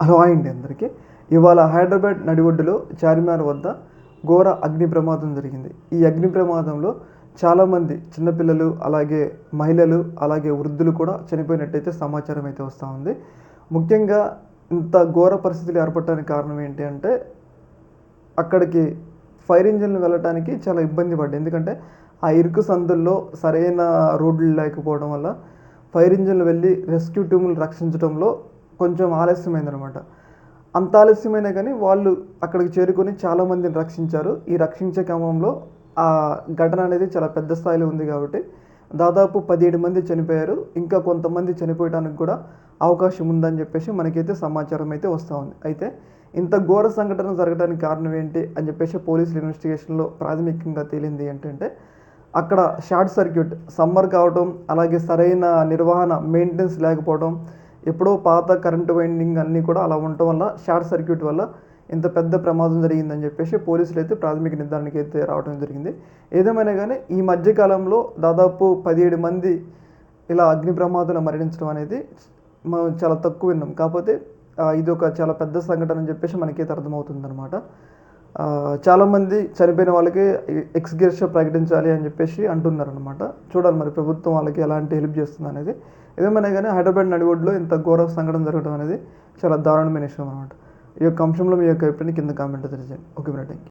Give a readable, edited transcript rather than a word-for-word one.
Hello అండి అందరికీ. ఇవాళ హైదరాబాద్ నడిబొడ్డులో చార్మినార్ వద్ద ఘోర అగ్ని ప్రమాదం జరిగింది. ఈ అగ్ని ప్రమాదంలో చాలామంది చిన్నపిల్లలు, అలాగే మహిళలు, అలాగే వృద్ధులు కూడా చనిపోయినట్టయితే సమాచారం అయితే వస్తూ ఉంది. ముఖ్యంగా ఇంత ఘోర పరిస్థితులు ఏర్పడటానికి కారణం ఏంటి అంటే, అక్కడికి ఫైర్ ఇంజిన్లు వెళ్ళటానికి చాలా ఇబ్బంది పడ్డాయి. ఎందుకంటే ఆ ఇరుకు సందుల్లో సరైన రోడ్లు లేకపోవడం వల్ల ఫైర్ ఇంజిన్లు వెళ్ళి రెస్క్యూ టీములు రక్షించడంలో కొంచెం ఆలస్యమైందనమాట. అంత ఆలస్యమైనా కానీ వాళ్ళు అక్కడికి చేరుకొని చాలామందిని రక్షించారు. ఈ రక్షించే క్రమంలో ఆ ఘటన అనేది చాలా పెద్ద స్థాయిలో ఉంది కాబట్టి దాదాపు 17 మంది చనిపోయారు. ఇంకా కొంతమంది చనిపోయడానికి కూడా అవకాశం ఉందని చెప్పేసి మనకైతే సమాచారం అయితే వస్తూ ఉంది. అయితే ఇంత ఘోర సంఘటన జరగడానికి కారణం ఏంటి అని చెప్పేసి పోలీసుల ఇన్వెస్టిగేషన్లో ప్రాథమికంగా తేలింది ఏంటంటే, అక్కడ షార్ట్ సర్క్యూట్, సమ్మర్ కావడం, అలాగే సరైన నిర్వహణ, మెయింటెనెన్స్ లేకపోవడం, ఎప్పుడో పాత కరెంటు వైండింగ్ అన్నీ కూడా అలా ఉండటం వల్ల షార్ట్ సర్క్యూట్ వల్ల ఇంత పెద్ద ప్రమాదం జరిగిందని చెప్పేసి పోలీసులు అయితే ప్రాథమిక నిర్ధారణకి అయితే రావడం జరిగింది. ఏదేమైనా కానీ ఈ మధ్యకాలంలో దాదాపు 17 మంది ఇలా అగ్ని ప్రమాదంలో మరణించడం అనేది మనం చాలా తక్కువ విన్నాం. కాకపోతే ఇది ఒక చాలా పెద్ద సంఘటన అని చెప్పేసి మనకైతే అర్థమవుతుంది అనమాట. చాలామంది చనిపోయిన వాళ్ళకి ఎక్స్‌గ్రేషియా ప్రకటించాలి అని చెప్పేసి అంటున్నారనమాట. చూడాలి మరి ప్రభుత్వం వాళ్ళకి ఎలాంటి హెల్ప్ చేస్తుంది అనేది. ఏదేమైనా కానీ హైదరాబాద్ నడిబొడ్డులో ఇంత ఘోర సంఘటన జరగడం అనేది చాలా దారుణమైన విషయం అనమాట. ఈ యొక్క అంశంలో మీ యొక్క అభిప్రాయాన్ని కింద కామెంట్ తెలియజేయండి. Okay, thank you.